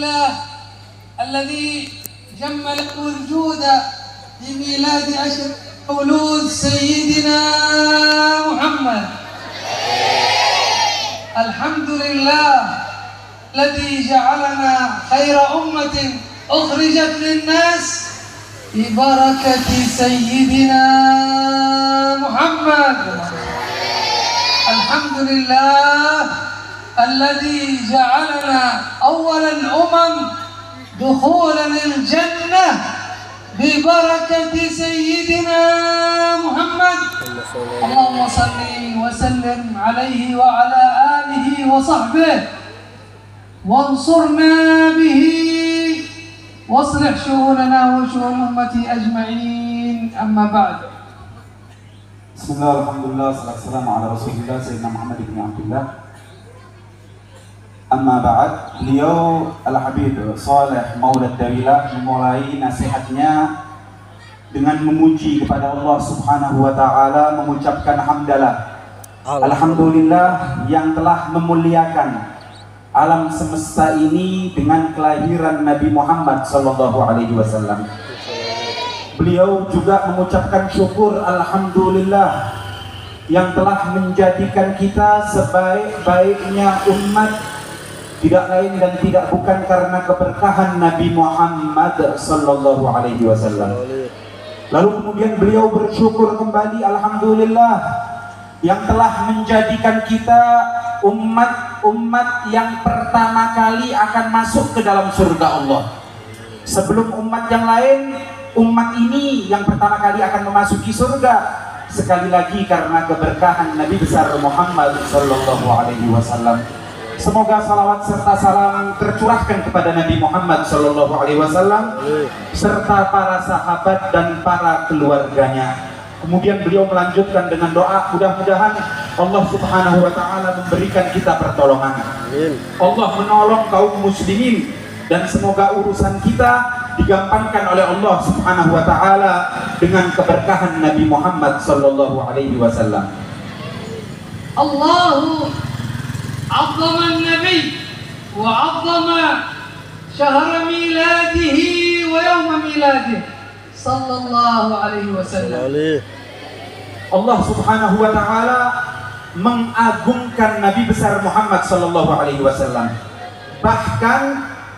لله الذي جمل الوجود بميلاد أشرف مولود سيدنا محمد. الحمد لله الذي جعلنا خير أمة أخرجت للناس ببركة سيدنا محمد. الحمد لله الذي جعلنا أول الأمم دخولا الجنة ببركة سيدنا محمد. اللهم صل وسلم عليه وعلى آله وصحبه وانصرنا به واصلح شؤوننا وشؤون أمتي أجمعين. أما بعد. Bismillah, alhamdulillah, salatu wassalamu ala rasulillah Sayyidina Muhammad ibn Abdullah. Amma ba'd, beliau Al-Habib Saleh Maulad Dawilah memulai nasihatnya dengan memuji kepada Allah subhanahu wa ta'ala, mengucapkan hamdalah Alhamdulillah yang telah memuliakan alam semesta ini dengan kelahiran Nabi Muhammad sallallahu alaihi wasallam. Beliau juga mengucapkan syukur Alhamdulillah yang telah menjadikan kita sebaik-baiknya umat, tidak lain dan tidak bukan karena keberkahan Nabi Muhammad sallallahu alaihi wasallam. Lalu kemudian beliau bersyukur kembali Alhamdulillah yang telah menjadikan kita umat yang pertama kali akan masuk ke dalam surga Allah. Sebelum umat yang lain, umat ini yang pertama kali akan memasuki surga, sekali lagi karena keberkahan Nabi besar Muhammad sallallahu alaihi wasallam. Semoga salawat serta salam tercurahkan kepada Nabi Muhammad sallallahu alaihi wasallam serta para sahabat dan para keluarganya. Kemudian beliau melanjutkan dengan doa, mudah-mudahan Allah subhanahu wa ta'ala memberikan kita pertolongan. Allah menolong kaum muslimin dan semoga urusan kita digampangkan oleh Allah subhanahu wa ta'ala dengan keberkahan Nabi Muhammad sallallahu alaihi wasallam. Allahu azzama an-nabi wa azzama syahra miladihi wa yawma miladihi sallallahu alaihi wasallam. Allah subhanahu wa ta'ala mengagungkan Nabi besar Muhammad sallallahu alaihi wasallam. Bahkan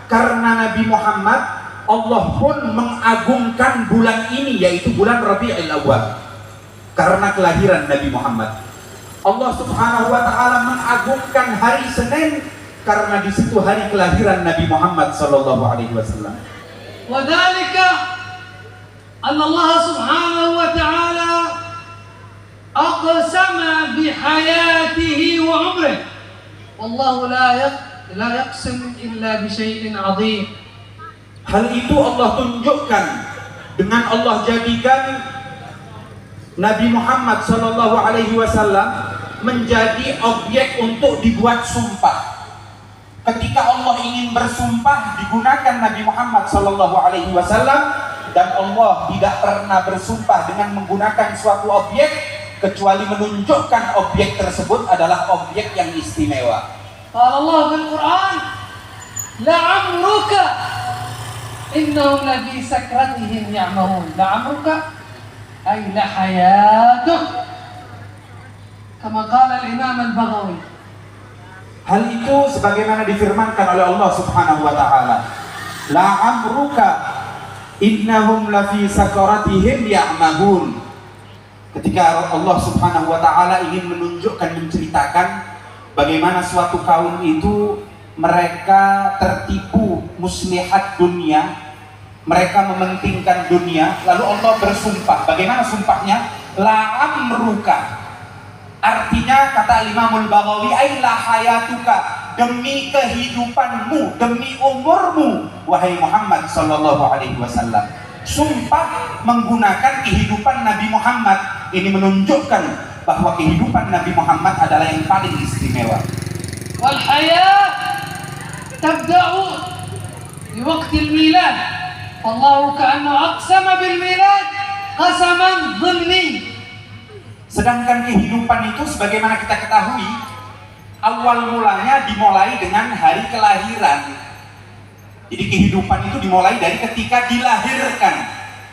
karena Nabi Muhammad, Allah pun mengagungkan bulan ini, yaitu bulan Rabiul Awwal, karena kelahiran Nabi Muhammad. Allah subhanahu wa ta'ala mengagungkan hari Senin karena di situ hari kelahiran Nabi Muhammad sallallahu alaihi wasallam. Wa dzalika anna Allah subhanahu wa ta'ala aqsama bi hayatihi wa umrihi. Wallahu la yaqsim illa bi syai'in 'azim. Hal itu Allah tunjukkan dengan Allah jadikan Nabi Muhammad sallallahu alaihi wasallam menjadi objek untuk dibuat sumpah. Ketika Allah ingin bersumpah, digunakan Nabi Muhammad sallallahu alaihi wasallam, dan Allah tidak pernah bersumpah dengan menggunakan suatu objek kecuali menunjukkan objek tersebut adalah objek yang istimewa. Qala Allah bil Quran, la'amruka innahum lafi sakratihim ya'mahun. La'amruka ay la hayatuk, kama qala al-Imam al-Baghawi. Hal itu sebagaimana difirmankan oleh Allah subhanahu wa ta'ala, la'amruka innahum lafi sakratihim ya'mahun. Ketika Allah subhanahu wa ta'ala ingin menunjukkan, menceritakan bagaimana suatu kaum itu mereka tertipu muslihat dunia, mereka mementingkan dunia, lalu Allah bersumpah. Bagaimana sumpahnya? La'amruka, artinya kata Imamul Baghawi, ay la hayatuka, demi kehidupanmu, demi umurmu wahai Muhammad sallallahu alaihi wasallam. Sumpah menggunakan kehidupan Nabi Muhammad. Ini menunjukkan bahwa kehidupan Nabi Muhammad adalah yang paling istimewa. Wal hayat tabda'u bi waqtil milad. Allah ka'anna aqsama bil milad qasaman dhimni. Sedangkan kehidupan itu sebagaimana kita ketahui, awal mulanya dimulai dengan hari kelahiran. Jadi kehidupan itu dimulai dari ketika dilahirkan.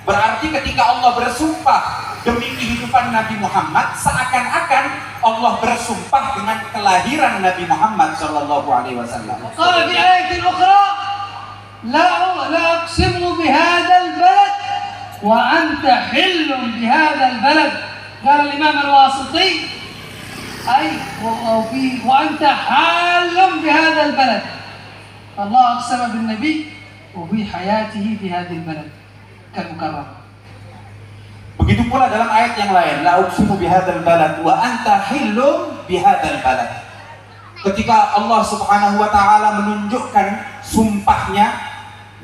Berarti ketika Allah bersumpah demi kehidupan Nabi Muhammad, seakan-akan Allah bersumpah dengan kelahiran Nabi Muhammad sallallahu alaihi wasallam. Qala fi ayatin ukhra, la aqsimu bihadha al-balad wa anta hillun bihadha al-balad. Qala al-Imam al-Wasiti ay wa anta halun bihadha al-balad. Allah aqsama bin Nabi wa bi hayatihi fi hadhihi al-balad. Begitu pula dalam ayat yang lain, la uqsimu bihadzal balad wa anta hillum bihadzal balad. Ketika Allah Subhanahu wa taala menunjukkan sumpahnya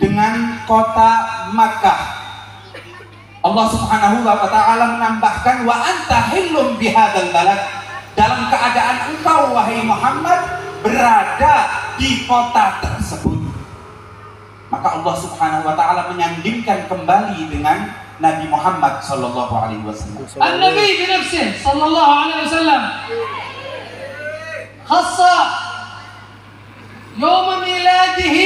dengan kota Makkah, Allah Subhanahu wa taala menambahkan wa anta hillum bihadzal balad, dalam keadaan engkau wahai Muhammad berada di kota tersebut. Maka Allah Subhanahu wa taala menyandingkan kembali dengan Nabi Muhammad sallallahu alaihi wasallam. An-Nabi bi nafsihi sallallahu alaihi wasallam khassa يوم ميلاده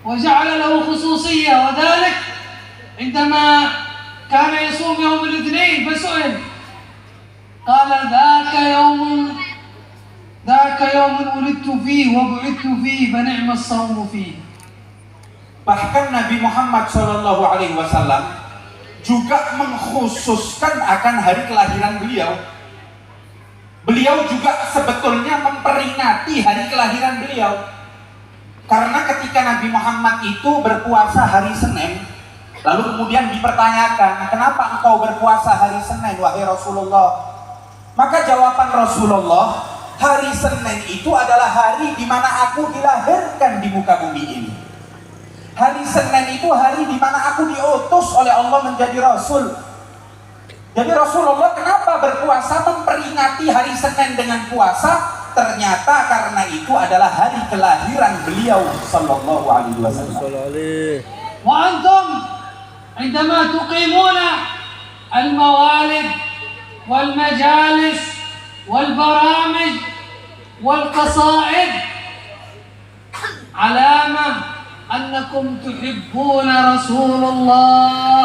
وجعل له خصوصية، وذلك عندما كان يصوم يوم الاثنين فسئل قال ذاك يوم ولدت فيه وبعثت فيه فنعم الصوم فيه. Bahkan Nabi Muhammad Shallallahu Alaihi Wasallam juga mengkhususkan akan hari kelahiran beliau. Beliau juga sebetulnya memperingati hari kelahiran beliau. Karena ketika Nabi Muhammad itu berpuasa hari Senin, lalu kemudian dipertanyakan, kenapa engkau berpuasa hari Senin, wahai Rasulullah? Maka jawaban Rasulullah, hari Senin itu adalah hari di mana aku dilahirkan di muka bumi ini. Hari Senin itu hari di mana aku diutus oleh Allah menjadi Rasul. Jadi Rasulullah kenapa berpuasa memperingati hari Senin dengan puasa? Ternyata karena itu adalah hari kelahiran beliau sallallahu alaihi wasallam. Wa antum عندما تقيمون الموالد والمجالس والبرامج والقصائد علامة أنكم تحبون رسول الله،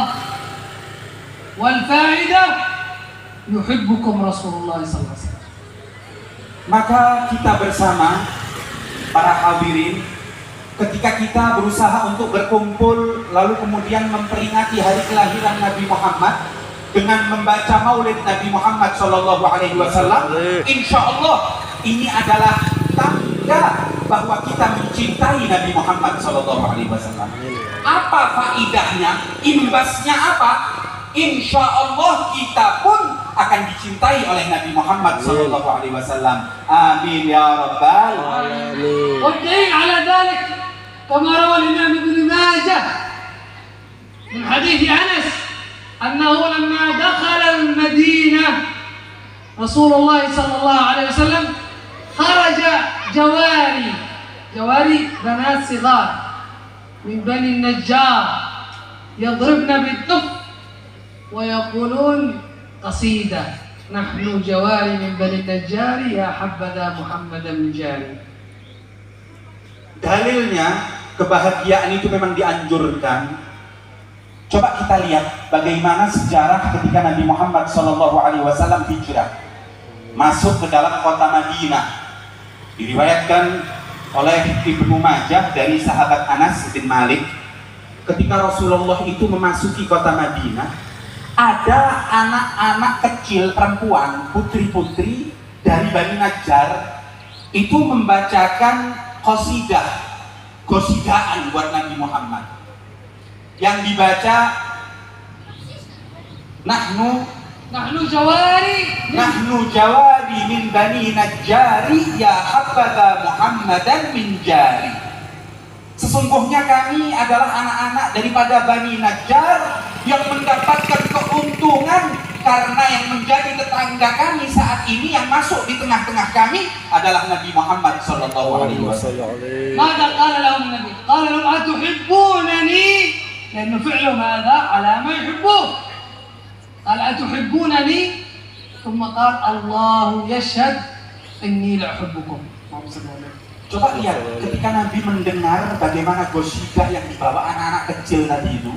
والفائدة يحبكم رسول الله صلى الله عليه وسلم. Maka kita bersama para hadirin, ketika kita berusaha untuk berkumpul lalu kemudian memperingati hari kelahiran Nabi Muhammad dengan membaca maulid Nabi Muhammad Shallallahu Alaihi Wasallam, insya Allah ini adalah tanda bahwa kita mencintai Nabi Muhammad Shallallahu Alaihi Wasallam. Apa faidahnya? Imbasnya apa? Insya Allah kita pun akan dicintai oleh Nabi Muhammad Shallallahu Alaihi Wasallam. Amin ya rabbal alamin. والدليل على ذلك كما روى الإمام ابن ماجه من حديث أنس أنه لما دخل المدينة رسول الله صلى الله عليه وسلم خرج جواري بنات صغار من بني النجار يضربن بالدف ويقولون قصيدة نحن جواري من بني النجار يا حبذا محمدا من جاري. Dalilnya kebahagiaan itu memang dianjurkan. Coba kita lihat bagaimana sejarah ketika Nabi Muhammad SAW hijrah masuk ke dalam kota Madinah. Diriwayatkan oleh Ibnu Majah dari sahabat Anas bin Malik, ketika Rasulullah itu memasuki kota Madinah, ada anak-anak kecil perempuan, putri-putri dari Bani Najjar itu membacakan qasidaan buat Nabi Muhammad yang dibaca nahnu jawari min Bani Najjari ya habbaza Muhammadan min jari. Sesungguhnya kami adalah anak-anak daripada Bani Najjar yang mendapatkan keuntungan karena yang menjadi tetangga kami saat ini, yang masuk di tengah-tengah kami adalah Nabi Muhammad sallallahu alaihi wasallam. Maka qala lahum Nabi, qala lahum atuhibbunani, karena fi'lu hadha ala ma yuhibbuh. Qala atuhibbunani, thumma qala Allahu yashhad inni la uhibbukum. Coba lihat ketika Nabi mendengar bagaimana gosidah yang dibawa anak-anak kecil tadi itu,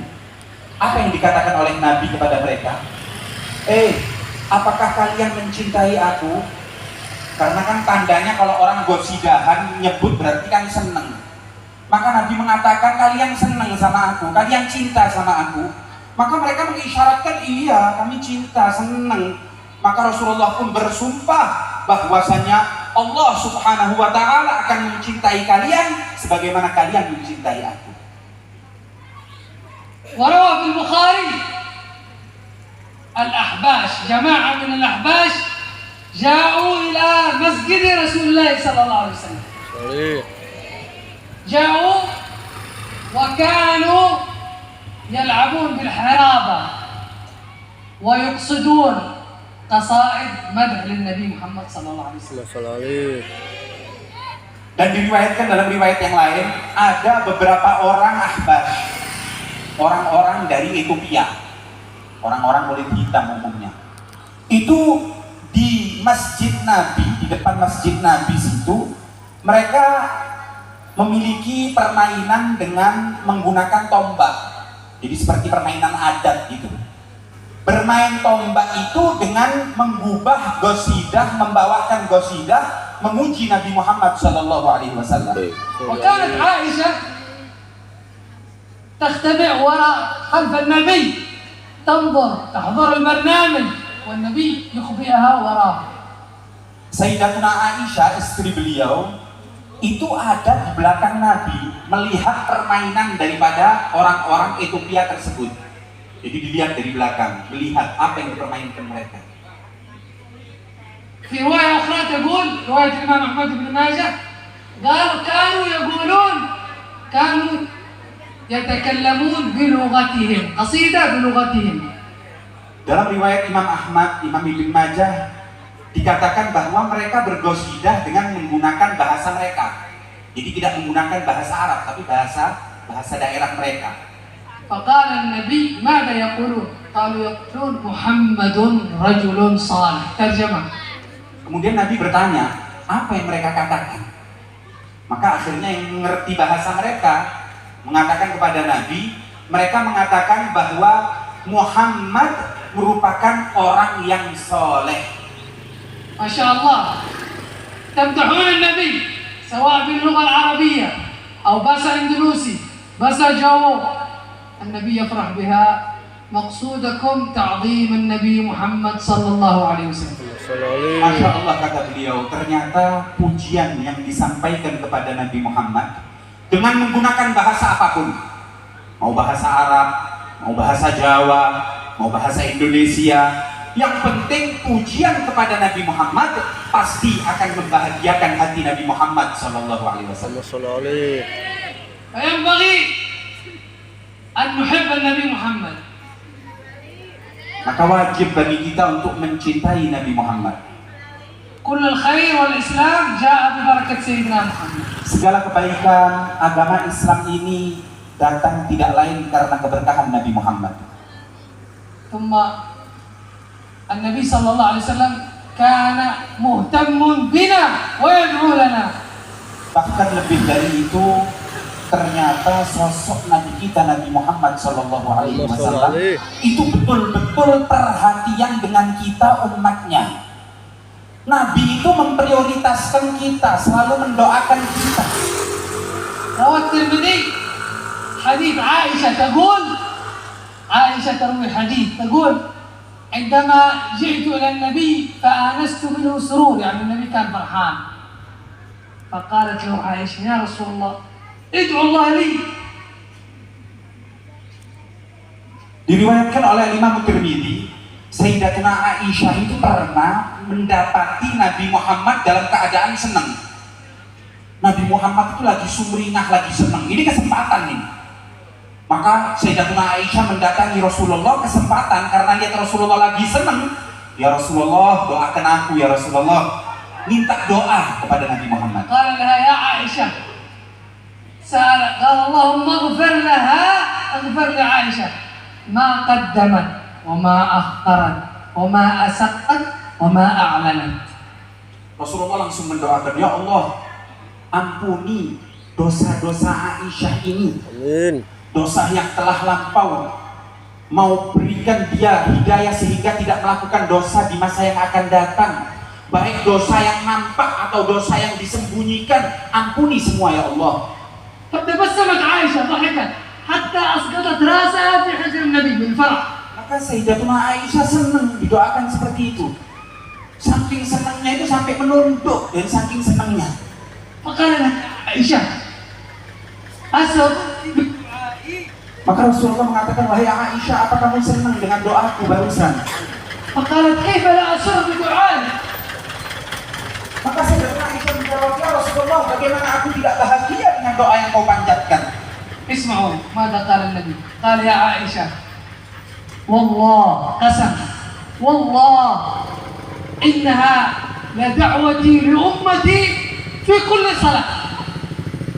apa yang dikatakan oleh Nabi kepada mereka? Apakah kalian mencintai aku? Karena kan tandanya kalau orang gosidahan nyebut berarti kan seneng. Maka Nabi mengatakan kalian seneng sama aku, kalian cinta sama aku. Maka mereka mengisyaratkan iya kami cinta, seneng. Maka Rasulullah pun bersumpah bahwasanya Allah Subhanahu wa ta'ala akan mencintai kalian sebagaimana kalian mencintai aku. وروى في البخاري الأحباش جماعة من الأحباش جاءوا إلى مسجد رسول الله صلى الله عليه وسلم. جاءوا وكانوا يلعبون بالحرابة ويقصدون قصائد مدح للنبي محمد صلى الله عليه وسلم. Dan diriwayatkan dalam riwayat yang lain ada beberapa orang ahbas, orang-orang dari Ethiopia, orang-orang kulit hitam umumnya. Itu di Masjid Nabi, di depan Masjid Nabi situ, mereka memiliki permainan dengan menggunakan tombak. Jadi seperti permainan adat gitu. Bermain tombak itu dengan menggubah gosidah, membawakan gosidah, memuji Nabi Muhammad Sallallahu Alaihi Wasallam. وكانت عائشة تختبئ وراء خلف النبي تنظر تحضر البرنامج والنبي يخبئها وراءه. Sayyidatuna Aisyah, istri beliau, itu ada di belakang Nabi melihat permainan daripada orang-orang Ethiopia tersebut. Jadi dilihat dari belakang, melihat apa yang dipermainkan mereka. في رواية أخرى تقول رواية الإمام أحمد بن ماجه قال كانوا يتكلمون بلغتهم قصيدة بلغتهم. Dalam riwayat Imam Ahmad, Imam Ibn Majah dikatakan bahwa mereka bergosidah dengan menggunakan bahasa mereka. Jadi tidak menggunakan bahasa Arab, tapi bahasa daerah mereka. فقال النبي ماذا يقولون؟ قالوا يقولون محمد رجل صالح. ترجمة. Kemudian Nabi bertanya, apa yang mereka katakan? Maka akhirnya yang mengerti bahasa mereka mengatakan kepada Nabi, mereka mengatakan bahwa Muhammad merupakan orang yang soleh. Masya Allah. تمدحون النبي سواء باللغة العربية أو bahasa Indonesia, bahasa Jawa. النبي يفرح بها. مقصودكم تعظيم النبي محمد صلى الله عليه وسلم. Masya Allah, kata beliau, ternyata pujian yang disampaikan kepada Nabi Muhammad dengan menggunakan bahasa apapun, mau bahasa Arab, mau bahasa Jawa, mau bahasa Indonesia, yang penting pujian kepada Nabi Muhammad pasti akan membahagiakan hati Nabi Muhammad Sallallahu Alaihi Wasallam. فينبغي أن نحب النبي محمد. Maka wajib bagi kita untuk mencintai Nabi Muhammad. كل الخير والإسلام جاء ببركة سيدنا محمد. Segala kebaikan agama Islam ini datang tidak lain karena keberkahan Nabi Muhammad. ثم النبي صلى الله عليه وسلم كان مهتم بنا ويدعو لنا. Bahkan lebih dari itu, ternyata sosok Nabi kita Nabi Muhammad Sallallahu Alaihi Wasallam itu betul-betul perhatian dengan kita umatnya. Nabi itu memprioritaskan kita, selalu mendoakan kita. روى الترمذي حديث عائشة تقول عائشة تروي حديث تقول عندما جئت إلى النبي فآنست منه سرور، يعني النبي كان فرحان. فقالت له عائشة يا رسول الله ادعو الله لي. Diriwayatkan oleh Imam Tirmidzi, Sayyidatuna Aisyah itu pernah mendapati Nabi Muhammad dalam keadaan senang. Nabi Muhammad itu lagi sumringah, lagi senang. Ini kesempatan nih. Maka Sayyidatuna Aisyah mendatangi Rasulullah, kesempatan karena lihat Rasulullah lagi senang. Ya Rasulullah, doakan aku ya Rasulullah. Minta doa kepada Nabi Muhammad. قال لها يا عائشة قال اللهم اغفر لها اغفر لعائشة ما قدمت وما أخرت وما أسقت وما أعلنت. Rasulullah langsung mendoakan, ya Allah, ampuni dosa-dosa Aisyah ini, Amin. dosa yang telah lampau. Mau berikan dia hidayah sehingga tidak melakukan dosa di masa yang akan datang, baik dosa yang nampak atau dosa yang disembunyikan. Ampuni semua ya Allah. فتبسمت عائشة ضحكت حتى أسقطت رأسها في حجر النبي بالفرح. Maka Sayyidatuna Aisyah senang didoakan seperti itu. Saking senangnya itu sampai menunduk dan saking senangnya. فقال لها عائشة أسأل بدعائي. Maka Rasulullah mengatakan, wahai Aisyah, apa kamu senang dengan doaku barusan? فقالت كيف لا أسر بدعائي. Maka Sayyidatuna Aisyah menjawab, ya Rasulullah, bagaimana aku tidak bahagia dengan doa yang kau panjatkan? اسمعوا ماذا قال النبي. قال يا عائشة والله قسم والله إنها لدعوتي لأمتي في كل صلاة.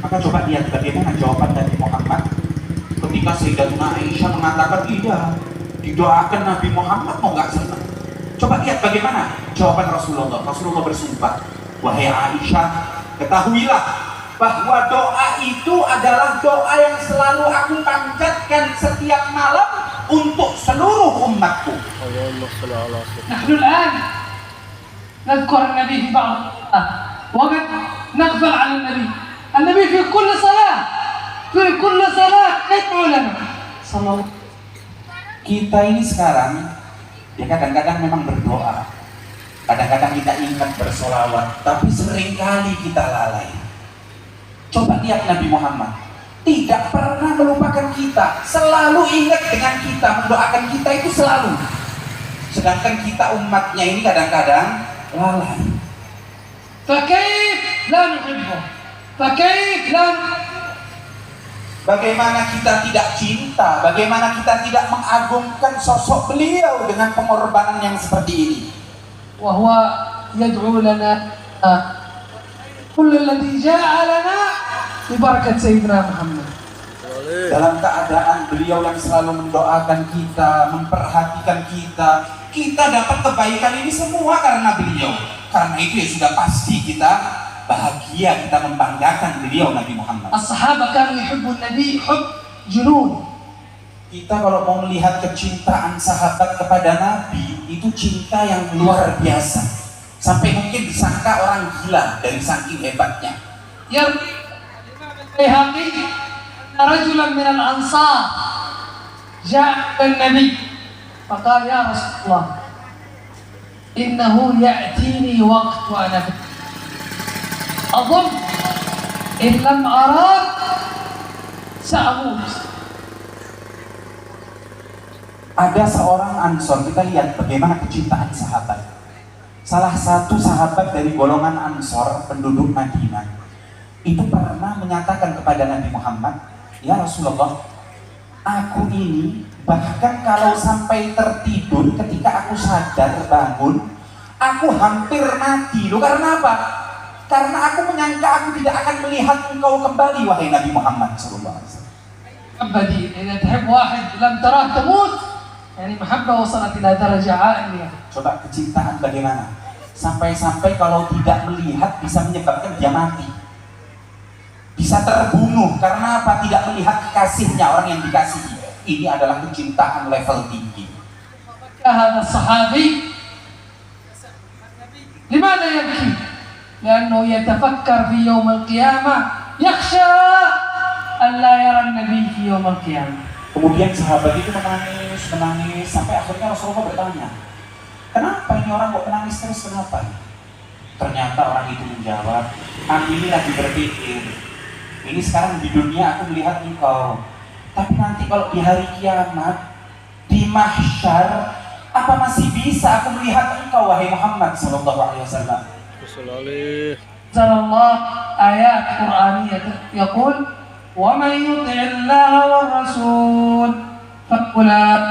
Maka coba lihat bagaimana jawaban Nabi Muhammad ketika Sayyidatuna Aisyah mengatakan, iya, didoakan Nabi Muhammad, mau nggak senang? Coba lihat bagaimana jawaban Rasulullah. Rasulullah bersumpah, wahai Aisyah, ketahuilah bahwa doa itu adalah doa yang selalu aku panjatkan setiap malam untuk seluruh umatku. Allahumma shalli ala sayyidina. نحن الآن نذكر النبي في بعض الصلاة وقد نغفل عن النبي. النبي في كل صلاة يدعو لنا صلى الله. Kita ini sekarang ya kadang-kadang memang berdoa, kadang-kadang kita ingat bersolawat, tapi seringkali kita lalai. Coba lihat Nabi Muhammad, tidak pernah melupakan kita, selalu ingat dengan kita, mendoakan kita itu selalu. Sedangkan kita umatnya ini kadang-kadang lalai. فكيف لا نحبه. فكيف لا Bagaimana kita tidak cinta, bagaimana kita tidak mengagungkan sosok beliau dengan pengorbanan yang seperti ini. وهو يدعو لنا كل الذي جاء لنا ببركة سيدنا محمد. Dalam keadaan beliau yang selalu mendoakan kita, memperhatikan kita, kita dapat kebaikan ini semua karena beliau. Karena itu ya sudah pasti kita bahagia, kita membanggakan beliau Nabi Muhammad. الصحابة كانوا يحبوا النبي حب جنون. Kita kalau mau melihat kecintaan sahabat kepada Nabi, itu cinta yang luar biasa. Sampai mungkin disangka orang gila dari saking hebatnya. يروي الإمام البيهقي أن رجلا من الأنصار جاء إلى النبي فقال يا رسول الله إنه يأتيني وقت وأنا في أظن إن لم أراك سأموت. Ada seorang Ansor, kita lihat bagaimana kecintaan sahabat. Salah satu sahabat dari golongan Ansor, penduduk Madinah, itu pernah menyatakan kepada Nabi Muhammad, ya Rasulullah, aku ini bahkan kalau sampai tertidur, ketika aku sadar bangun, aku hampir mati. Loh, karena apa? Karena aku menyangka aku tidak akan melihat engkau kembali, wahai Nabi Muhammad SAW. محبتي إذا تحب واحد لم تراه تموت يعني محبة وصلت إلى درجة عالية. Coba kecintaan bagaimana? Sampai-sampai kalau tidak melihat bisa menyebabkan dia mati. Bisa terbunuh karena apa? Tidak melihat kekasihnya, orang yang dikasihi. Ini adalah kecintaan level tinggi. هذا الصحابي لماذا يبكي؟ لأنه يتفكر في يوم القيامة يخشى أن لا يرى النبي في يوم القيامة. Kemudian sahabat itu menangis sampai akhirnya Rasulullah bertanya, kenapa ini orang kok menangis terus, kenapa? Ternyata orang itu menjawab, aku ini lagi berpikir, ini sekarang di dunia aku melihat engkau, tapi nanti kalau di hari kiamat, di mahsyar, apa masih bisa aku melihat engkau, wahai Muhammad sallallahu alaihi wasallam? أنزل الله آيات قرآنية يقول ومن يطع الله والرسول فأولئك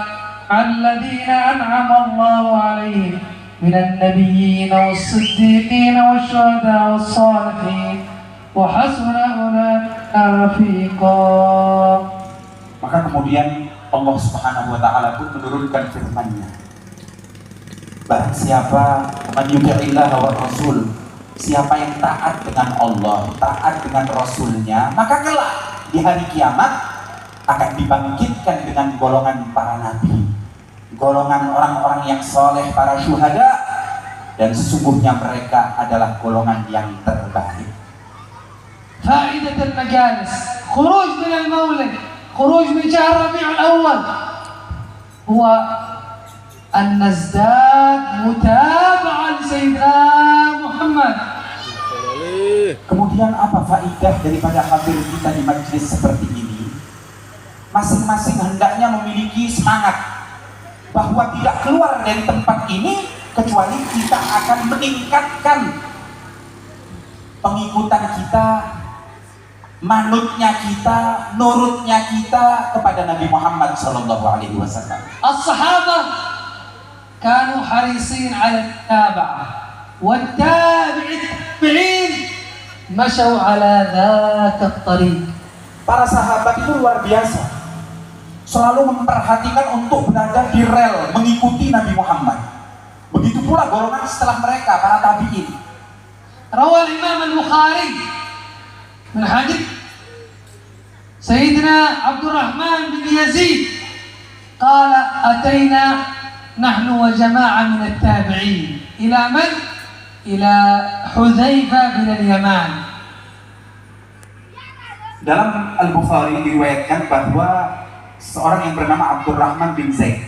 مع الذين أنعم الله عليهم من النبيين والصديقين والشهداء والصالحين وحسن أولئك رفيقا. Maka kemudian Allah Subhanahu wa taala pun menurunkan firman-Nya. Barang siapa man yuti'illah wa rasul, siapa yang taat dengan Allah, taat dengan Rasulnya, maka kelak di hari kiamat akan dibangkitkan dengan golongan para nabi, golongan orang-orang yang soleh, para syuhada, dan sesungguhnya mereka adalah golongan yang terbaik. فائدة المجالس خروج من المولد، خروج من شهر ربيع الأول، هو أن نزداد متابعة لسيدنا محمد. Kemudian apa faidah daripada hadir kita di majlis seperti ini? Masing-masing hendaknya memiliki semangat bahwa tidak keluar dari tempat ini kecuali kita akan meningkatkan pengikutan kita, manutnya kita, nurutnya kita kepada Nabi Muhammad SAW. الصحابة كانوا حريصين على التابعة، والتابعين مشوا على ذاك الطريق. Para sahabat itu luar biasa, selalu memperhatikan untuk berada di rel mengikuti Nabi Muhammad. Begitu pula golongan setelah mereka, para tabi'in. روى الإمام البخاري من حديث سيدنا عبد الرحمن بن يزيد قال أتينا نحن وجماعة من التابعين إلى من؟ إلى حذيفة بن اليمان. Dalam Al-Bukhari diriwayatkan bahwa seorang yang bernama Abdurrahman bin Zaid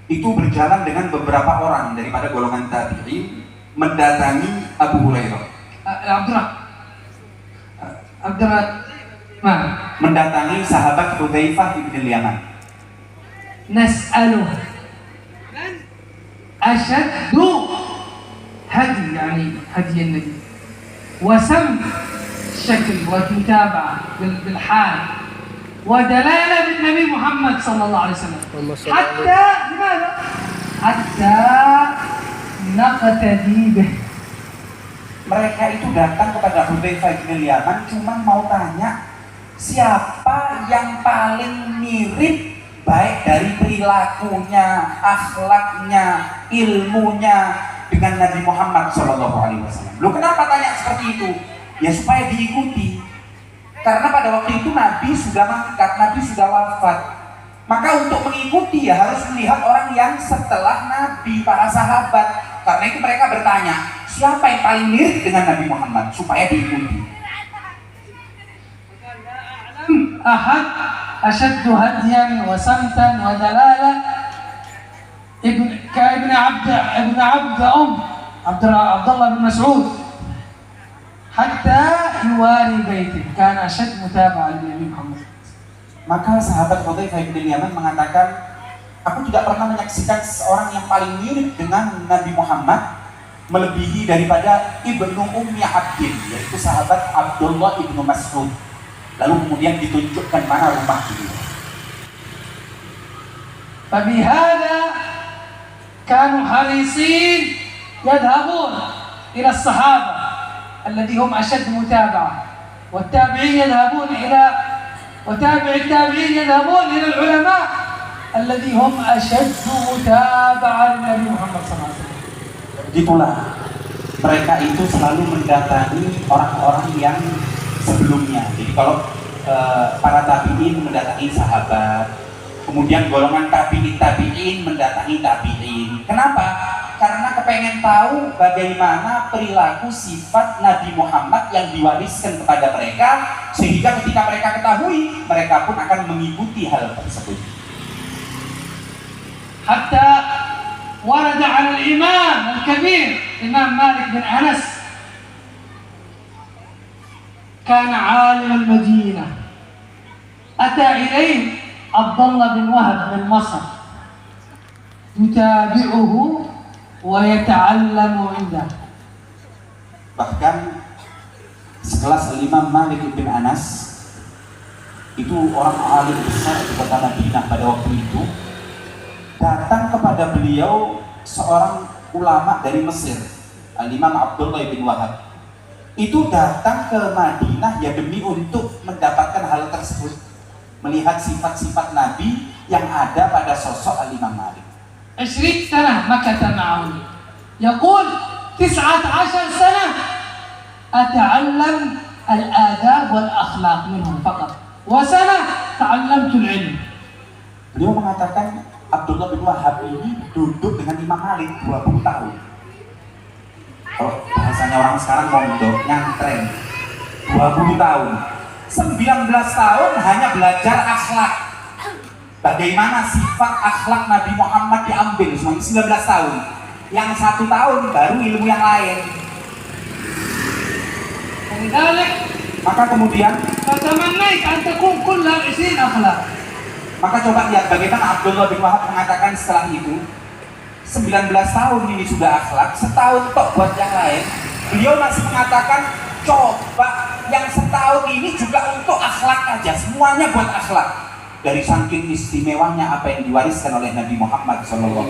itu berjalan dengan beberapa orang daripada golongan tabi'in mendatangi Abu Hurairah. عبد الرحمن Mendatangi sahabat Hudzaifah bin Yaman. نسأله أشد هدي، يعني هدي النبي، وسم الشكل والمتابعة بالحال ودلالة بالنبي محمد صلى الله عليه وسلم، حتى لماذا؟ حتى نقتدي به. Mereka itu datang kepada Hudzaifah bin Yaman cuma mau tanya siapa yang paling mirip baik dari perilakunya, akhlaknya, ilmunya dengan Nabi Muhammad SAW. Lu kenapa tanya seperti itu? Ya supaya diikuti. Karena pada waktu itu Nabi sudah mangkat, Nabi sudah wafat. Maka untuk mengikuti ya harus melihat orang yang setelah Nabi, para sahabat. Karena itu mereka bertanya, siapa yang paling mirip dengan Nabi Muhammad supaya diikuti. أحد أشد هديا وسمتا ودلالة كابن عبد عبد الله بن مسعود حتى يواري بيته، كان أشد متابعة للنبي محمد. Maka sahabat Hudzaifah bin Yaman mengatakan, aku tidak pernah menyaksikan seorang yang paling mirip dengan Nabi Muhammad melebihi daripada Ibnu Ummi Abdin, yaitu sahabat Abdullah ibnu Mas'ud. Lalu kemudian ditunjukkan mana rumah beliau. فبهذا كانوا حريصين يذهبون إلى الصحابة الذي هم أشد متابعة، والتابعين يذهبون إلى وتابع التابعين يذهبون إلى العلماء الذي هم أشد متابعة للنبي محمد صلى الله عليه وسلم. Begitulah mereka itu selalu mendatangi orang-orang yang sebelumnya. Jadi kalau para tabi'in mendatangi sahabat, kemudian golongan tabi'in mendatangi tabi'in. Kenapa? Karena kepengen tahu bagaimana perilaku sifat Nabi Muhammad yang diwariskan kepada mereka, sehingga ketika mereka ketahui, mereka pun akan mengikuti hal tersebut. حتى ورد على الإمام الكبير إمام مالك بن أنس، كان عالم المدينة، أتى إليه عبد الله بن وهب من مصر يتابعه ويتعلم عنده. Bahkan sekelas Imam Malik bin Anas, itu orang alim besar di kota Madinah pada waktu itu, datang kepada beliau seorang ulama dari Mesir, Imam Abdullah bin Wahab. Itu datang ke Madinah ya demi untuk mendapatkan hal tersebut, melihat sifat-sifat Nabi yang ada pada sosok Imam Malik. 20 سنة مكث معه، يقول 19 سنة أتعلم الآداب والأخلاق منهم فقط، وسنة تعلمت العلم. Beliau mengatakan Abdullah bin Wahab ini duduk dengan Imam Malik 20 tahun. Kalau bahasanya orang sekarang mondok, nyantren 20 tahun. 19 tahun hanya belajar akhlak. Bagaimana sifat akhlak Nabi Muhammad diambil selama 19 tahun. Yang 1 tahun baru ilmu yang lain. ولذلك Maka kemudian فتمنيت أن تكون كلها 20 أخلاق. Maka coba lihat bagaimana Abdullah bin Wahab mengatakan setelah itu 19 tahun ini sudah akhlak, setahun tok buat yang lain. Beliau masih mengatakan coba yang setahun ini juga untuk akhlak aja, semuanya buat akhlak. Dari saking istimewanya apa yang diwariskan oleh Nabi Muhammad SAW.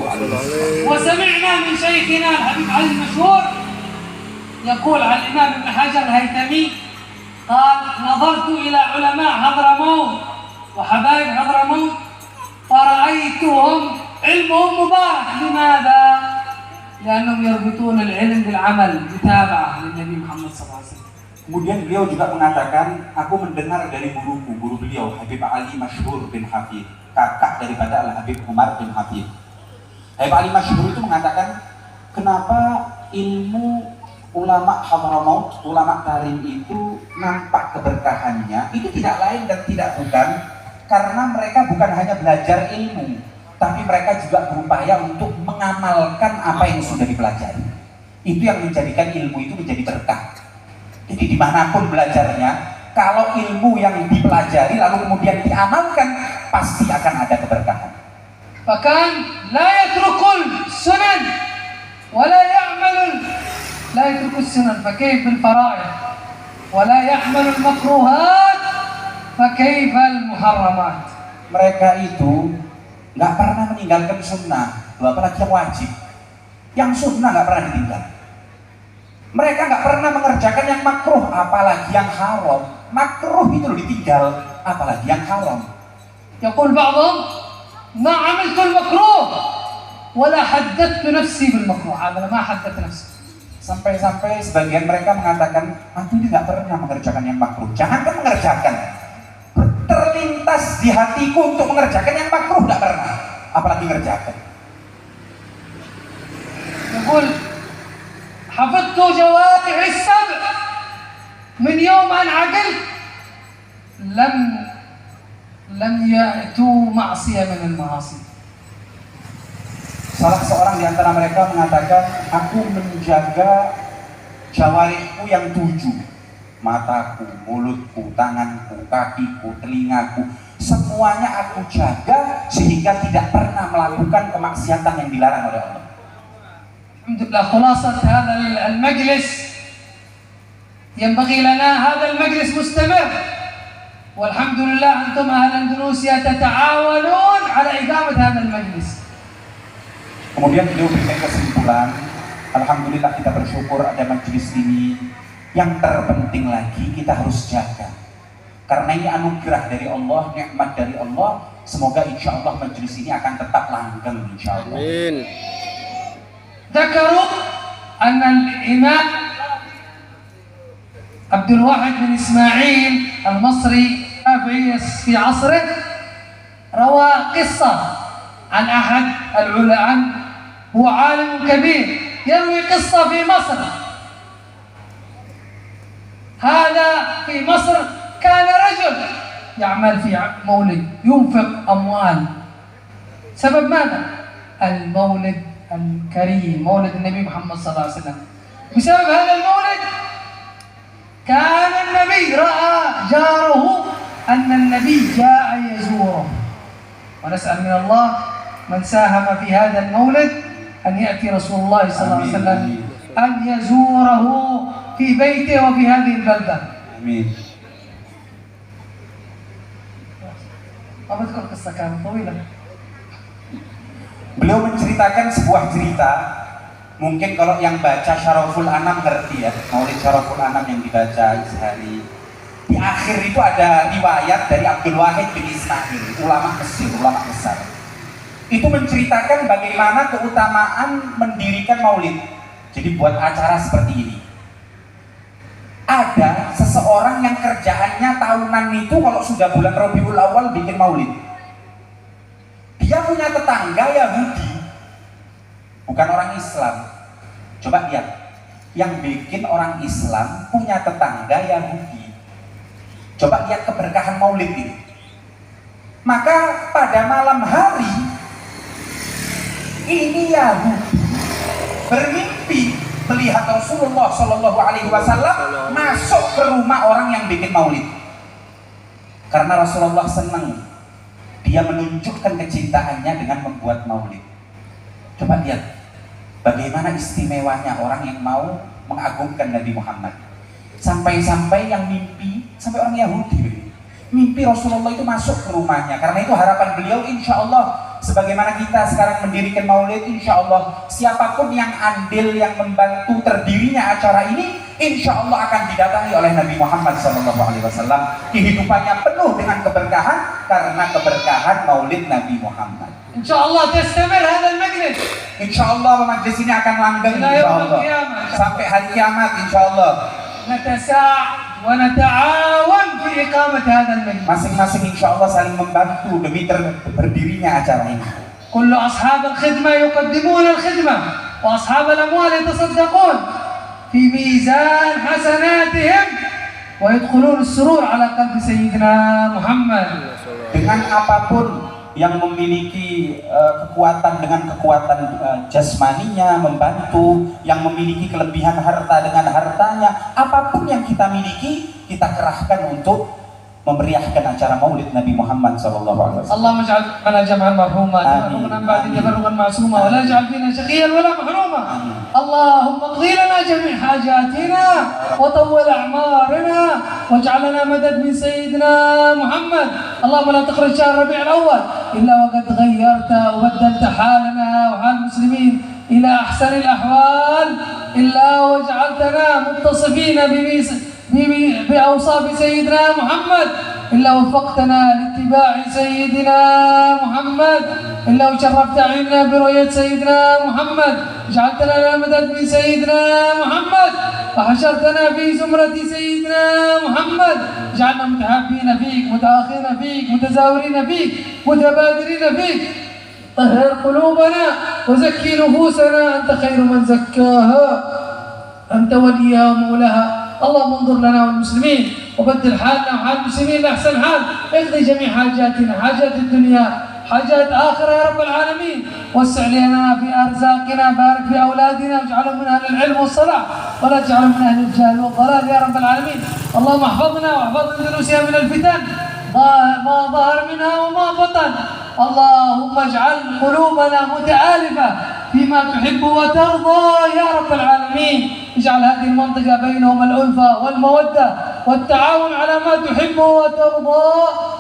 وسمعنا من شيخنا الحبيب علي المشهور يقول عن الإمام ابن حجر الهيثمي قال: نظرت إلى علماء حضرموت وحبايب حضرموت فرأيتهم علمهم مبارك. لماذا؟ لأنهم يربطون العلم بالعمل، متابعة للنبي محمد صلى الله عليه وسلم. Kemudian beliau juga mengatakan, aku mendengar dari guruku, guru beliau Habib Ali Masyhur bin Hafid, kakak daripada Al Habib Umar bin Hafid. Habib Ali Masyhur itu mengatakan, kenapa ilmu ulama Hadramaut, ulama Tarim itu nampak keberkahannya? Itu tidak lain dan tidak bukan karena mereka bukan hanya belajar ilmu, tapi mereka juga berupaya untuk mengamalkan apa yang sudah dipelajari. Itu yang menjadikan ilmu itu menjadi berkah. Jadi dimanapun belajarnya, kalau ilmu yang dipelajari lalu kemudian diamalkan, pasti akan ada keberkahan. فكان لا يترك السنن ولا يعمل لا يترك السنن فكيف بالفرائض ولا يعمل المكروهات فكيف المحرمات. Mereka itu nggak pernah meninggalkan sunnah, apalagi yang wajib. Yang sunnah nggak pernah ditinggal. Mereka nggak pernah mengerjakan yang makruh, apalagi yang haram. Makruh itu loh ditinggal, apalagi yang haram. يقول بعضهم ما عملت المكروه ولا حدثت نفسي بالمكروه. أنا ما حدثت نفسي. Sampai-sampai sebagian mereka mengatakan, aku ini nggak pernah mengerjakan yang makruh. Jangankan mengerjakan, terlintas di hatiku untuk mengerjakan yang makruh nggak pernah, apalagi mengerjakan. يقول حفظت جوارح السبع من يوم أن عقلت لم يأتوا معصية من المعاصي. Salah seorang di antara mereka mengatakan, aku menjaga jawarihku yang 7, mataku, mulutku, tanganku, kakiku, telingaku, semuanya aku jaga sehingga tidak pernah melakukan kemaksiatan yang dilarang oleh Allah. الحمد لله. خلاصة هذا المجلس ينبغي لنا هذا المجلس مستمر، والحمد لله أنتم أهل أندونيسيا تتعاونون على إقامة هذا المجلس. Kemudian beliau berikan kesimpulan, alhamdulillah kita bersyukur ada majelis ini. Yang terpenting lagi kita harus jaga, karena ini anugerah dari Allah, nikmat dari Allah. Semoga insya Allah majelis ini akan tetap langgeng insya Allah. Amin. ذكروا أن الإمام عبد الواحد بن إسماعيل المصري في عصره روى قصة عن أحد العلماء، هو عالم كبير يروي قصة في مصر. هذا في مصر كان رجل يعمل في مولد ينفق أموال. سبب ماذا؟ المولد الكريم، مولد النبي محمد صلى الله عليه وسلم. بسبب هذا المولد كان النبي رأى جاره أن النبي جاء يزوره، ونسأل من الله من ساهم في هذا المولد أن يأتي رسول الله صلى الله عليه وسلم أن يزوره في بيته وفي هذه البلدة. Amin. ما بذكر قصة كانت طويلة. Beliau menceritakan sebuah cerita, mungkin kalau yang baca Syaraful Anam ngerti ya, Maulid Syaraful Anam yang dibaca sehari. Di akhir itu ada riwayat dari Abdul Wahid bin Ismail, ulama Mesir, ulama besar. Itu menceritakan bagaimana keutamaan mendirikan maulid. Jadi buat acara seperti ini. Ada seseorang yang kerjaannya tahunan itu kalau sudah bulan Rabiul Awal bikin maulid. Dia punya tetangga Yahudi, bukan orang Islam. Coba lihat, yang bikin orang Islam punya tetangga Yahudi. Coba lihat keberkahan maulid ini. Maka pada malam hari ini Yahudi bermimpi melihat Rasulullah Shallallahu Alaihi Wasallam masuk ke rumah orang yang bikin maulid. Karena Rasulullah senang, dia menunjukkan kecintaannya dengan membuat maulid. Coba lihat bagaimana istimewanya orang yang mau mengagungkan Nabi Muhammad. Sampai-sampai yang mimpi, sampai orang Yahudi mimpi Rasulullah itu masuk ke rumahnya. Karena itu harapan beliau, insya Allah sebagaimana kita sekarang mendirikan maulid, insya Allah siapapun yang andil, yang membantu terdirinya acara ini, insya Allah akan didatangi oleh Nabi Muhammad SAW. Kehidupannya penuh dengan keberkahan karena keberkahan maulid Nabi Muhammad. insya Allah tastamir hadal majlis. Insya Allah majlis ini akan langgeng, insya Allah sampai hari kiamat, insya Allah. نتساعد ونتعاون في إقامة هذا المجلس. Masing-masing insya Allah saling membantu demi berdirinya acara ini. كل أصحاب الخدمة يقدمون الخدمة وأصحاب الأموال يتصدقون في ميزان حسناتهم ويدخلون السرور على قلب سيدنا محمد. Dengan apapun yang memiliki kekuatan dengan kekuatan jasmaninya membantu, yang memiliki kelebihan harta dengan hartanya, apapun yang kita miliki kita kerahkan untuk memeriahkan acara maulid Nabi Muhammad SAW. اللهم اجعل لنا جمعا مرحوما تفرقنا من بعد تفرقا معصوما ولا اجعل فينا شقيا ولا محروما. اللهم اقضي لنا جميع حاجاتنا وطول اعمارنا واجعل لنا مدد من سيدنا محمد. اللهم لا تخرج شهر ربيع الاول الا وقد غيرت وبدلت حالنا وحال المسلمين الى احسن الاحوال الا وجعلتنا متصفين بأوصاف سيدنا محمد. إلا وفقتنا لاتباع سيدنا محمد. إلا وشرفت عنا برؤية سيدنا محمد. جعلتنا لنا مدد من سيدنا محمد وحشرتنا في زمرة سيدنا محمد. جعلنا متحابين فيك متآخين فيك متزاورين فيك متبادرين فيك. طهر قلوبنا وزكي نفوسنا أنت خير من زكاها أنت وليها ومولاها. اللهم انظر لنا والمسلمين وبدل حالنا وحال المسلمين لأحسن حال. اقضي جميع حاجاتنا، حاجات الدنيا، حاجات آخرة يا رب العالمين. وسع لنا في أرزاقنا، بارك في أولادنا واجعلهم من أهل العلم والصلاح ولا تجعلهم من أهل الجهل والضلال يا رب العالمين. اللهم احفظنا واحفظ من دروسها من الفتن ما ظهر منها وما بطن. اللهم اجعل قلوبنا متآلفة فيما تحب وترضى يا رب العالمين. اجعل هذه المنطقة بينهم الألفة والمودة والتعاون على ما تحب وترضى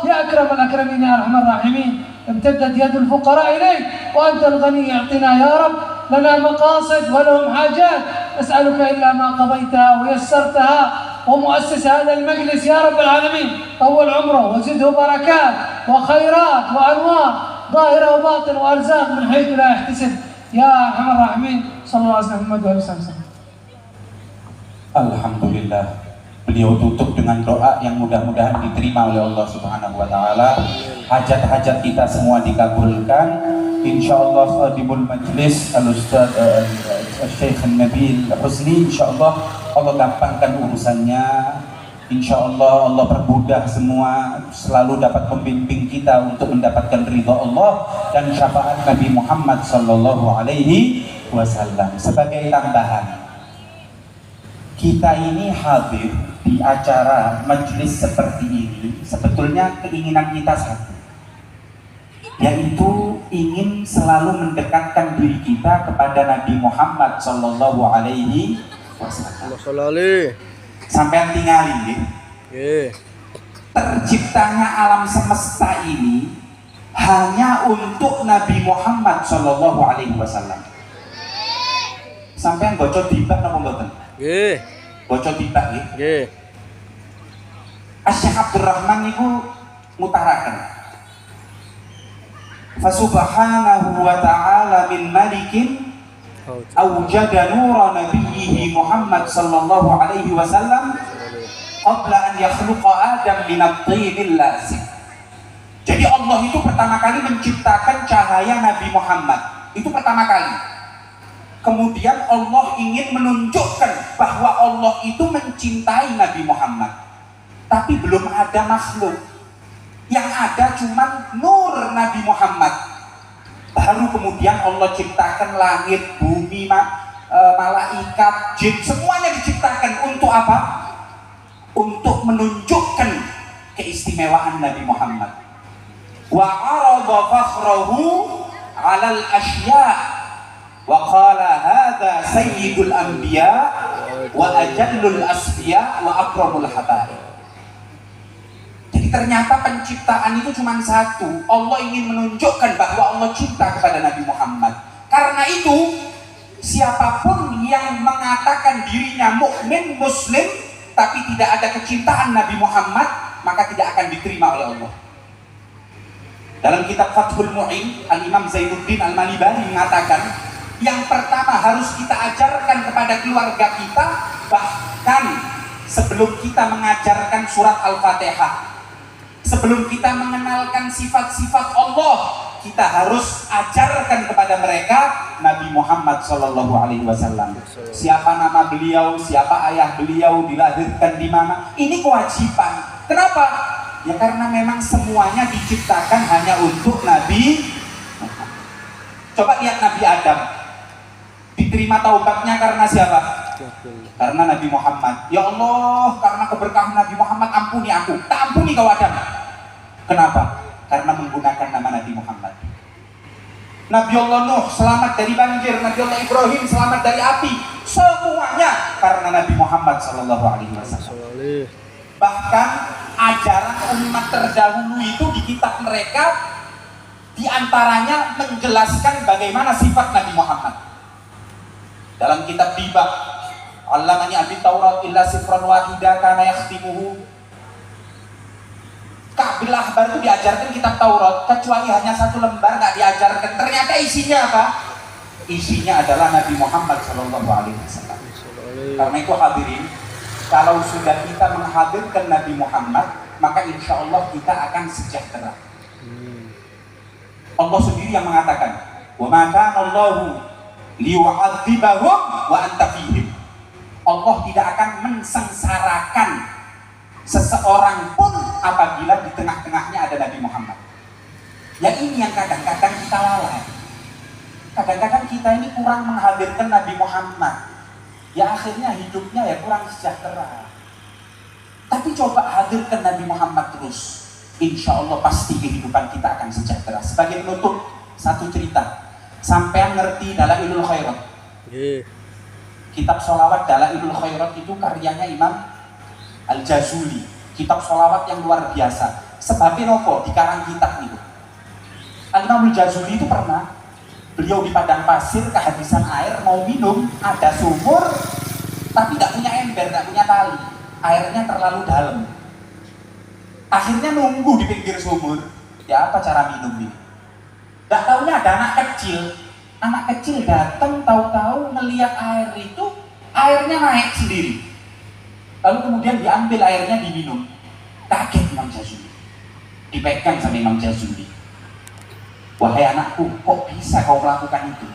يا أكرم الأكرمين يا أرحم الراحمين. امتدت يد الفقراء إليك وأنت الغني، اعطنا يا رب، لنا مقاصد ولهم حاجات، نسألك إلا ما قضيتها ويسرتها. ومؤسس هذا المجلس يا رب العالمين طول عمره وزده بركات وخيرات وأنوار ظاهرة وباطن وأرزاق من حيث لا يحتسب يا أرحم الراحمين. صلى الله عليه وسلم وعلى وسلم. Alhamdulillah, beliau tutup dengan doa yang mudah-mudahan diterima oleh Allah Subhanahu wa taala. Hajat-hajat kita semua dikabulkan. Insyaallah khadimul majlis Al-Ustaz Syekh Nabil Husni, insyaallah Allah gampangkan urusannya. Insyaallah Allah permudah semua, selalu dapat membimbing kita untuk mendapatkan ridha Allah dan syafaat Nabi Muhammad sallallahu alaihi wasallam. Sebagai tambahan, kita ini hadir di acara majelis seperti ini, sebetulnya keinginan kita satu, yaitu ingin selalu mendekatkan diri kita kepada Nabi Muhammad sallallahu alaihi wasallam. Sampai tinggalin deh. Terciptanya alam semesta ini hanya untuk Nabi Muhammad sallallahu alaihi wasallam. Sampai bocor dibak napa mboten? Nggih. Bocor dibak nggih. Nggih. Asy-Syaikh Abdurrahman niku mutaraken. Fa subhanahu wa ta'ala min malikin awjada nura nabiyhi Muhammad sallallahu alaihi wasallam qabla an yakhluqa Adam min at-tinil lazim. Jadi Allah itu pertama kali menciptakan cahaya Nabi Muhammad. Itu pertama kali. Kemudian Allah ingin menunjukkan bahwa Allah itu mencintai Nabi Muhammad. Tapi belum ada makhluk. Yang ada cuma nur Nabi Muhammad. Baru kemudian Allah ciptakan langit, bumi, malaikat, jin, semuanya diciptakan untuk apa? Untuk menunjukkan keistimewaan Nabi Muhammad. Wa arada fakhrahu 'alal asya' wa qala hadha sayyidul anbiya wa ajallul asfiya wa akramul habaib. Jadi ternyata penciptaan itu cuma satu. Allah ingin menunjukkan bahwa Allah cinta kepada Nabi Muhammad. Karena itu siapapun yang mengatakan dirinya mukmin muslim tapi tidak ada kecintaan Nabi Muhammad, maka tidak akan diterima oleh Allah. Dalam kitab Fathul Mu'in, Al-Imam Zainuddin Al-Malibari mengatakan, yang pertama harus kita ajarkan kepada keluarga kita, bahkan sebelum kita mengajarkan surat Al-Fatihah, sebelum kita mengenalkan sifat-sifat Allah, kita harus ajarkan kepada mereka Nabi Muhammad Sallallahu Alaihi Wasallam. Siapa nama beliau, siapa ayah beliau, dilahirkan di mana. Ini kewajiban. Kenapa? Ya karena memang semuanya diciptakan hanya untuk Nabi Muhammad. Coba lihat Nabi Adam. Diterima taubatnya karena siapa? Karena Nabi Muhammad. Ya Allah, karena keberkahan Nabi Muhammad ampuni aku. Tak ampuni kau Adam. Kenapa? Karena menggunakan nama Nabi Muhammad. Nabi Allah Nuh selamat dari banjir, Nabi Allah Ibrahim selamat dari api. Semuanya karena Nabi Muhammad Sallallahu Alaihi Wasallam. Bahkan ajaran umat terdahulu itu di kitab mereka diantaranya menjelaskan bagaimana sifat Nabi Muhammad. Dalam kitab Bibah, Allamani Abi Taurat illa sifran wahida kana yakhtimuhu. Ka'bil Ahbar itu diajarkan kitab Taurat kecuali hanya satu lembar nggak diajarkan. Ternyata isinya apa? Isinya adalah Nabi Muhammad Sallallahu Alaihi Wasallam. Karena itu hadirin, kalau sudah kita menghadirkan Nabi Muhammad, maka insya Allah kita akan sejahtera. Allah sendiri yang mengatakan, wa ma kana Allahu liyu'adzibahum wa anta fihim. Allah tidak akan mensengsarakan seseorang pun apabila di tengah-tengahnya ada Nabi Muhammad. Ya ini yang kadang-kadang kita lalai. Kadang-kadang kita ini kurang menghadirkan Nabi Muhammad. Ya akhirnya hidupnya ya kurang sejahtera. Tapi coba hadirkan Nabi Muhammad terus, insya Allah pasti kehidupan kita akan sejahtera. Sebagai penutup, satu cerita. Sampean ngerti Dalailul Khairat? Kitab sholawat Dalailul Khairat itu karyanya Imam Al-Jazuli. Kitab sholawat yang luar biasa. Sebabnya nopo dikarang kitab itu. Imam Al-Jazuli itu pernah, beliau di padang pasir kehabisan air, mau minum, ada sumur tapi tidak punya ember, tidak punya tali, airnya terlalu dalam. Akhirnya nunggu di pinggir sumur. Ya apa cara minum ini? Tidak tahunya ada anak kecil datang, tahu-tahu melihat air itu, airnya naik sendiri. Lalu kemudian diambil airnya diminum. Kaget Imam Jazuli, dipegang sama Imam Jazuli. Wahai anakku, kok bisa kau melakukan itu?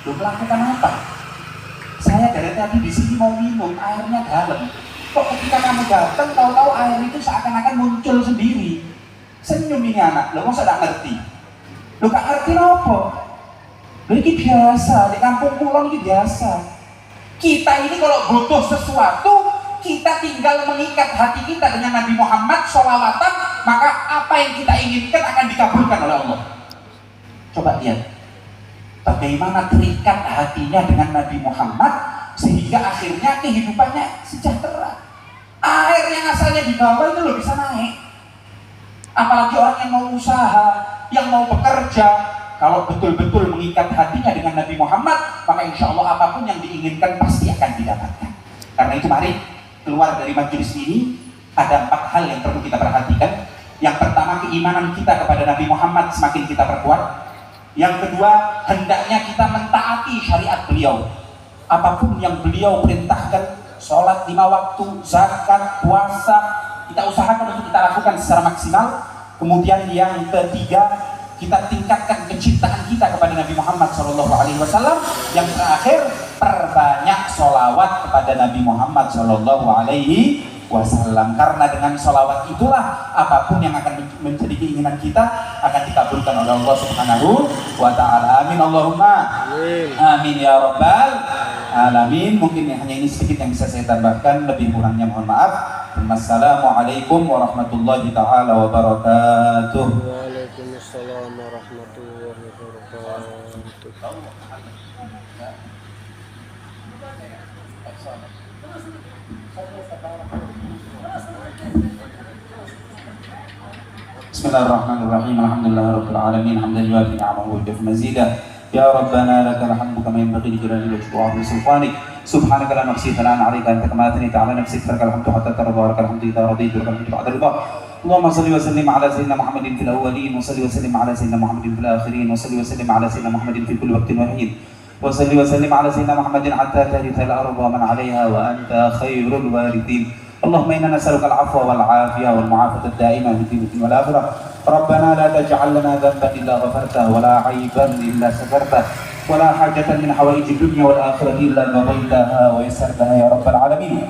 Lu melakukan apa? Saya dari tadi di sini mau minum, airnya dalam. Kok ketika kamu datang, tahu-tahu air itu seakan-akan muncul sendiri. Senyum ini anak, lo masa tidak ngerti? Lo gak ngerti apa? Lo ini biasa, di kampung pulau ini biasa. Kita ini kalau butuh sesuatu, kita tinggal mengikat hati kita dengan Nabi Muhammad sholawatan, maka apa yang kita inginkan akan dikabulkan oleh Allah. Coba lihat bagaimana terikat hatinya dengan Nabi Muhammad sehingga akhirnya kehidupannya sejahtera. Air yang asalnya di bawah itu loh bisa naik. Apalagi orang yang mau usaha, yang mau bekerja, kalau betul-betul mengikat hatinya dengan Nabi Muhammad, maka insya Allah apapun yang diinginkan pasti akan didapatkan. Karena itu mari keluar dari majelis ini ada 4 hal yang perlu kita perhatikan. Yang pertama, keimanan kita kepada Nabi Muhammad semakin kita perkuat. Yang kedua, hendaknya kita mentaati syariat beliau. Apapun yang beliau perintahkan, sholat 5 waktu, zakat, puasa, kita usahakan untuk kita lakukan secara maksimal. Kemudian yang ketiga, kita tingkatkan kecintaan kita kepada Nabi Muhammad SAW. Yang terakhir, perbanyak sholawat kepada Nabi Muhammad SAW. Karena dengan sholawat itulah apapun yang akan menjadi keinginan kita akan dikabulkan oleh Allah Subhanahu wa Ta'ala. Amin Allahumma amin ya rabbal alamin. Mungkin hanya ini sedikit yang bisa saya tambahkan, lebih kurangnya mohon maaf. Wassalamualaikum warahmatullahi ta'ala wabarakatuh. Waalaikumsalam warahmatullahi wabarakatuh. Bismillahirrahmanirrahim. Alhamdulillahirabbil alamin. Hamdan yuwafi ni'amahu wa yukafi mazidah. Ya Rabbana lakal hamdu kama yanbaghi li jalali wajhika wa 'azimi sultanik. Subhanaka la nuhsi thana'an 'alaika anta kama athnayta 'ala nafsika lakal hamdu hatta tarda wa lakal hamdu idza radita wa lakal hamdu ba'da ridha. Allahumma salli wa sallim 'ala sayyidina Muhammadin fil awwalin wa salli wa sallim 'ala sayyidina Muhammadin fil akhirin wa salli wa sallim 'ala sayyidina Muhammadin fi kulli waqtin wa hin. Wa salli wa sallim 'ala sayyidina Muhammadin hatta tarithal arda wa man 'alayha wa anta khairul warithin. Allahumma inna nas'aluka al-'afwa wal 'afiyah wal mu'afata ad-da'imah fid dunya wal akhirah. Rabbana la taj'al lana dhanban illa ghafartahu wa la 'aiban illa satartahu wa la hajatan min hawaijid dunya wal akhirati illa qadaitaha wa yassartaha ya rabbal alamin.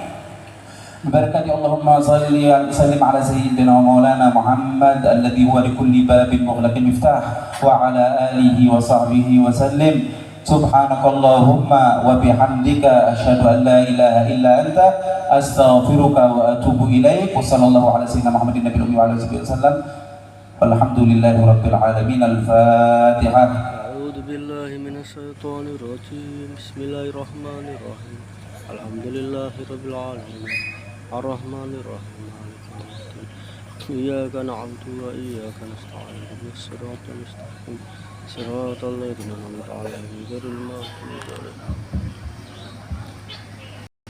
Barakati Allahumma salli wa sallim ala sayyidina wa maulana Muhammad alladhi huwa likulli babin mughlaqin miftah wa ala alihi wa sahbihi wa sallim. Subhanakallahumma wa bihamdika asyhadu an la ilaha illa anta astaghfiruka wa atubu ilaik. Wa sallallahu ala sayyidina Muhammadin nabiyil ummi wa ala alihi wasallam. Walhamdulillahi rabbil alamin. Al-Fatihah. A'udzu billahi minasy syaithanir rajim. Bismillahirrahmanirrahim. Alhamdulillahi rabbil alamin. Ar-Rahmanir Rahim. Maliki yaumiddin. Iyyaka na'budu wa iyyaka nasta'in. Ihdinas siratal mustaqim. Siratal ladzina an'amta 'alaihim ghairil maghdubi 'alaihim